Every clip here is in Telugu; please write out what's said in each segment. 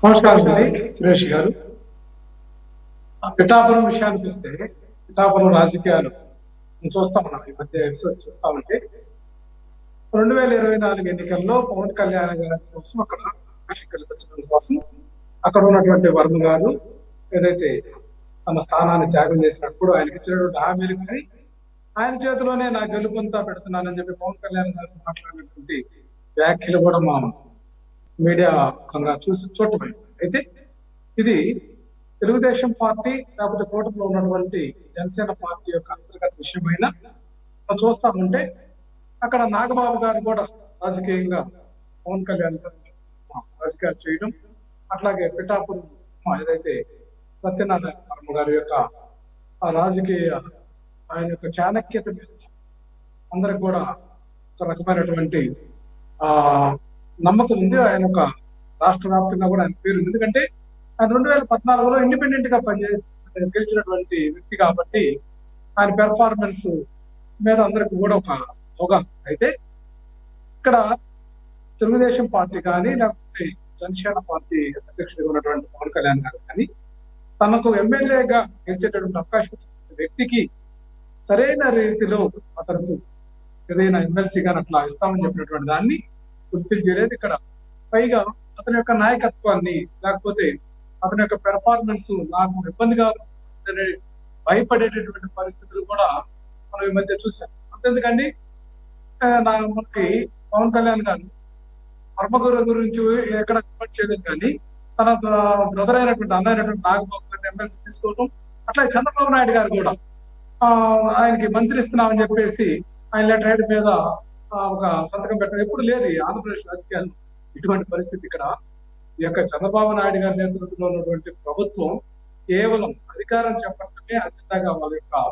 నమస్కారం అండి సురేష్ గారు. పిఠాపురం విషయానికి వస్తే పిఠాపురం రాజకీయాలు చూస్తాం. మనం ఈ మధ్య ఎపిసోడ్ చూస్తా ఉంటే 2024 ఎన్నికల్లో పవన్ కళ్యాణ్ గారి కోసం అక్కడ అవకాశం కల్పించడం కోసం అక్కడ ఉన్నటువంటి వర్మ గారు ఏదైతే తన స్థానాన్ని త్యాగం చేసినప్పుడు ఆయనకి ఇచ్చినటువంటి హామీలు కానీ ఆయన చేతిలోనే నా గెలుపంతా పెడుతున్నానని చెప్పి పవన్ కళ్యాణ్ గారు మాట్లాడినటువంటి వ్యాఖ్యలు కూడా మనం మీడియా ముఖంగా చూడటం. అయితే ఇది తెలుగుదేశం పార్టీ లేకపోతే కూటమిలో ఉన్నటువంటి జనసేన పార్టీ యొక్క అంతర్గత విషయమైన చూస్తా ఉంటే అక్కడ నాగబాబు గారు కూడా రాజకీయంగా పవన్ కళ్యాణ్ గారు రాజకీయాలు చేయడం, అట్లాగే పిఠాపురం ఏదైతే సత్యనారాయణ వర్మ గారి యొక్క ఆ రాజకీయ ఆయన యొక్క చాణక్యత మీద అందరికి కూడా ఒక రకమైనటువంటి ఆ నమ్మకం ఉంది. ఆయన ఒక రాష్ట్ర వ్యాప్తంగా కూడా ఆయన పేరు ఉంది. ఎందుకంటే ఆయన 2014లో ఇండిపెండెంట్ గా గెలిచినటువంటి వ్యక్తి కాబట్టి ఆయన పెర్ఫార్మెన్స్ మీద అందరికి కూడా ఒక అవగాహన. అయితే ఇక్కడ తెలుగుదేశం పార్టీ కానీ లేకపోతే జనసేన పార్టీ అధ్యక్షుడిగా ఉన్నటువంటి పవన్ కళ్యాణ్ గారు కానీ తనకు ఎమ్మెల్యేగా గెలిచేటటువంటి అవకాశం వచ్చిన వ్యక్తికి సరైన రీతిలో అతనికి ఏదైనా ఎమ్మెల్సీ గాని అట్లా ఇస్తామని చెప్పినటువంటి దాన్ని ఫుల్ఫిల్ చేయలేదు. ఇక్కడ పైగా అతని యొక్క నాయకత్వాన్ని లేకపోతే అతని యొక్క పెర్ఫార్మెన్స్ నాకు ఇబ్బందిగా భయపడేటటువంటి పరిస్థితులు కూడా మనం ఈ మధ్య చూసాం. అంతేందుకండి మనకి పవన్ కళ్యాణ్ గారు వర్మగురు గురించి ఎక్కడ కమెంట్ చేయలేదు, కానీ తన బ్రదర్ అయినటువంటి అన్న అయినటువంటి నాగబాబు గారిని ఎమ్మెల్సీ తీసుకోవడం, అట్లా చంద్రబాబు నాయుడు గారు కూడా ఆయనకి మంత్రి ఇస్తున్నామని చెప్పేసి ఆయన లెటర్ హెడ్ మీద ఒక సంతకం పెట్టడం ఎప్పుడు లేదు ఈ ఆంధ్రప్రదేశ్ రాజకీయాల్లో ఇటువంటి పరిస్థితి. ఇక్కడ ఈ యొక్క చంద్రబాబు నాయుడు గారి నేతృత్వంలో ఉన్నటువంటి ప్రభుత్వం కేవలం అధికారం చెప్పడమే అజెండాగా వాళ్ళ యొక్క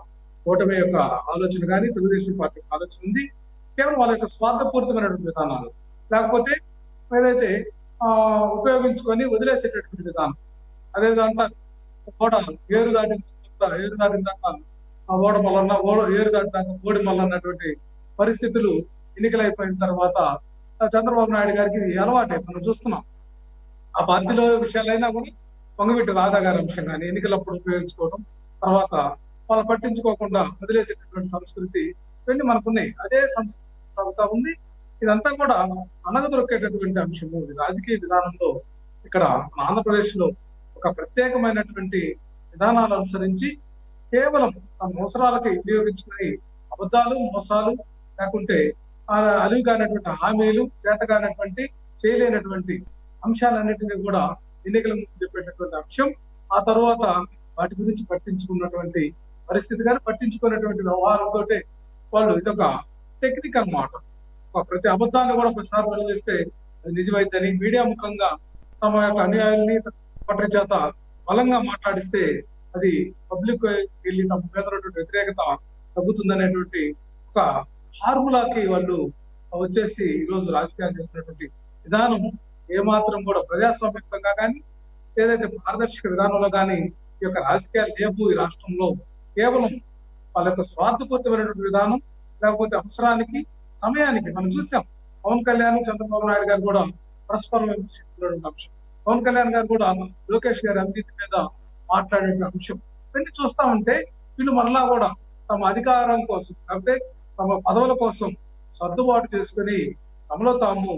కూటమి యొక్క ఆలోచన కానీ తెలుగుదేశం పార్టీ ఆలోచన ఉంది. కేవలం వాళ్ళ యొక్క స్వార్థపూరితమైనటువంటి విధానాలు, లేకపోతే ఏదైతే ఉపయోగించుకొని వదిలేసేటటువంటి విధానం. అదేవిధంగా ఓడ ఏరు దాటిన దాకా ఓడ మల్లన్న ఏరు దాటిన దాకా ఓడి మల్లన్నటువంటి పరిస్థితులు ఎన్నికలైపోయిన తర్వాత చంద్రబాబు నాయుడు గారికి అలవాటే మనం చూస్తున్నాం. ఆ పార్టీలో విషయాలైనా కూడా పొంగవీటి రాధా గారి అంశం కానీ ఎన్నికలప్పుడు ఉపయోగించుకోవడం, తర్వాత వాళ్ళు పట్టించుకోకుండా వదిలేసేటటువంటి సంస్కృతి ఇవన్నీ మనకున్నాయి. అదే సంస్కృతి ఉంది. ఇదంతా కూడా అనగదొరికేటటువంటి అంశము. రాజకీయ విధానంలో ఇక్కడ మన ఆంధ్రప్రదేశ్ లో ఒక ప్రత్యేకమైనటువంటి విధానాలు అనుసరించి కేవలం తమ అవసరాలకి వినియోగించుకుని అబద్ధాలు, మోసాలు, లేకుంటే అలివి కానటువంటి హామీలు, చేతగానటువంటి చేయలేనటువంటి అంశాలన్నింటినీ కూడా ఎన్నికల ముందు చెప్పేటటువంటి అంశం. ఆ తర్వాత వాటి గురించి పట్టించుకున్నటువంటి పరిస్థితి కానీ పట్టించుకున్నటువంటి వ్యవహారంతో వాళ్ళు ఇదొక టెక్నికల్ మాట. ప్రతి అబద్ధాన్ని కూడా ప్రచారం చేస్తే అది నిజమైందని మీడియా ముఖంగా తమ యొక్క అన్యాయాన్ని పట్ల చేత బలంగా మాట్లాడిస్తే అది పబ్లిక్ వెళ్ళి తమ మీద వ్యతిరేకత తగ్గుతుందనేటువంటి ఒక ఫార్ములాకి వాళ్ళు వచ్చేసి ఈరోజు రాజకీయాలు చేస్తున్నటువంటి విధానం ఏమాత్రం కూడా ప్రజాస్వామ్యంగా కానీ ఏదైతే పారదర్శక విధానంలో కానీ ఈ యొక్క రాజకీయాలు లేవు ఈ రాష్ట్రంలో. కేవలం వాళ్ళ యొక్క స్వార్థపూరితమైనటువంటి విధానం, లేకపోతే అవసరానికి సమయానికి మనం చూసాం. పవన్ కళ్యాణ్, చంద్రబాబు నాయుడు గారు కూడా పరస్పరం విమర్శించినటువంటి అంశం. పవన్ కళ్యాణ్ గారు కూడా లోకేష్ గారి అవినీతి మీద మాట్లాడే అంశం. ఇవన్నీ చూస్తా ఉంటే వీళ్ళు మరలా కూడా తమ అధికారం కోసం లేకపోతే తమ పదవుల కోసం సర్దుబాటు చేసుకుని తమలో తాము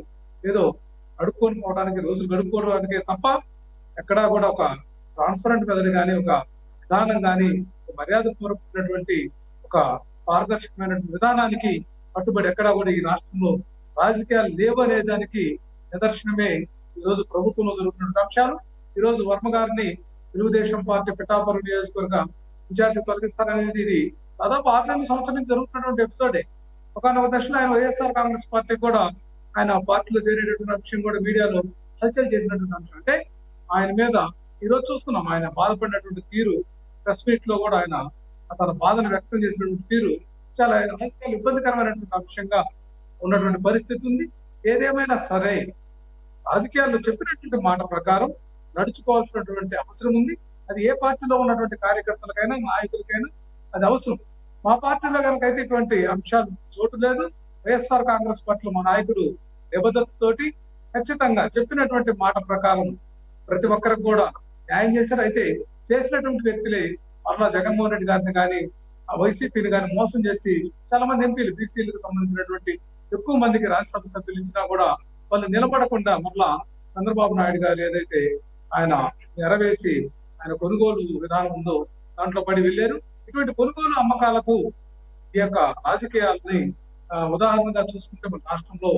ఏదో అడుక్కొని పోవడానికి, రోజులు గడుపుకోవడానికి తప్ప ఎక్కడా కూడా ఒక ట్రాన్స్పరెంట్ మెథడ్ కానీ, ఒక విధానం కానీ, మర్యాద పూర్వకమైనటువంటి ఒక పారదర్శకమైన విధానానికి కట్టుబడి ఎక్కడా కూడా ఈ రాష్ట్రంలో రాజకీయాలు లేవు అనే దానికి నిదర్శనమే ఈ రోజు ప్రభుత్వంలో జరుగుతున్న అంశాలు. ఈ రోజు వర్మ గారిని తెలుగుదేశం పార్టీ పిఠాపురం నియోజకవర్గ ఇన్ఛార్జి తొలగిస్తారనేది ఇది దాదాపు 6 సంవత్సరాల నుంచి జరుగుతున్నటువంటి ఎపిసోడే. ఒకనొక దశలో ఆయన వైఎస్ఆర్ కాంగ్రెస్ పార్టీ కూడా ఆయన పార్టీలో చేరేటటువంటి అంశం కూడా మీడియాలో హల్చల్ చేసినటువంటి అంశం. అంటే ఆయన మీద ఈరోజు చూస్తున్నాం ఆయన బాధపడినటువంటి తీరు. ప్రెస్ మీట్ లో కూడా ఆయన తన బాధను వ్యక్తం చేసినటువంటి తీరు చాలా రాజకీయాలు ఇబ్బందికరమైనటువంటి అంశంగా ఉన్నటువంటి పరిస్థితి ఉంది. ఏదేమైనా సరే రాజకీయాల్లో చెప్పినటువంటి మాట ప్రకారం నడుచుకోవాల్సినటువంటి అవసరం ఉంది. అది ఏ పార్టీలో ఉన్నటువంటి కార్యకర్తలకైనా నాయకులకైనా అది అవసరం. మా పార్టీలో కనుక అయితే ఇటువంటి అంశాలు చోటు లేదు. వైఎస్ఆర్ కాంగ్రెస్ పార్టీలో మా నాయకుడు నిబద్ధతతోటి ఖచ్చితంగా చెప్పినటువంటి మాట ప్రకారం ప్రతి ఒక్కరికి కూడా న్యాయం చేశారు. అయితే చేసినటువంటి వ్యక్తులే మరలా జగన్మోహన్ రెడ్డి గారిని కానీ ఆ వైసీపీని కానీ మోసం చేసి చాలా మంది ఎంపీలు బీసీలకు సంబంధించినటువంటి ఎక్కువ మందికి రాజ్యసభ సభ్యులు ఇచ్చినా కూడా వాళ్ళు నిలబడకుండా మరలా చంద్రబాబు నాయుడు గారు ఏదైతే ఆయన నెరవేసి ఆయన కొనుగోలు విధానం ఉందో దాంట్లో పడి వెళ్ళారు. ఇటువంటి కొనుగోలు అమ్మకాలకు ఈ యొక్క రాజకీయాలని ఉదాహరణగా చూసుకుంటే మన రాష్ట్రంలో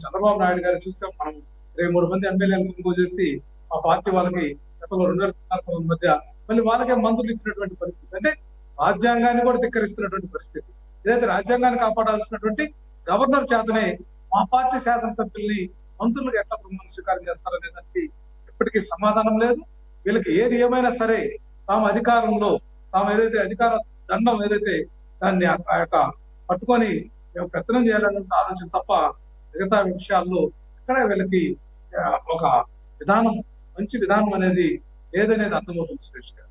చంద్రబాబు నాయుడు గారు చూసాం మనం 23 మంది ఎమ్మెల్యేలు కొనుగోలు చేసి ఆ పార్టీ వాళ్ళకి గతంలో 2014 మధ్య మళ్ళీ వాళ్ళకే మంత్రులు ఇచ్చినటువంటి పరిస్థితి. అంటే రాజ్యాంగాన్ని కూడా ధిక్కరిస్తున్నటువంటి పరిస్థితి. ఏదైతే రాజ్యాంగాన్ని కాపాడాల్సినటువంటి గవర్నర్ చేతనే మా పార్టీ శాసనసభ్యుల్ని మంత్రులకు ఎట్లా ప్రమాణ స్వీకారం చేస్తారనే దానికి ఇప్పటికీ సమాధానం లేదు. వీళ్ళకి ఏది ఏమైనా సరే తాము అధికారంలో తాము ఏదైతే అధికార దండం ఏదైతే దాన్ని ఆ యొక్క పట్టుకొని మేము పెత్తనం చేయాలనే ఆలోచన తప్ప మిగతా విషయాల్లో ఎక్కడ వీళ్ళకి ఒక విధానం మంచి విధానం అనేది లేదనేది అర్థమవుతుంది సురేష్ గారు.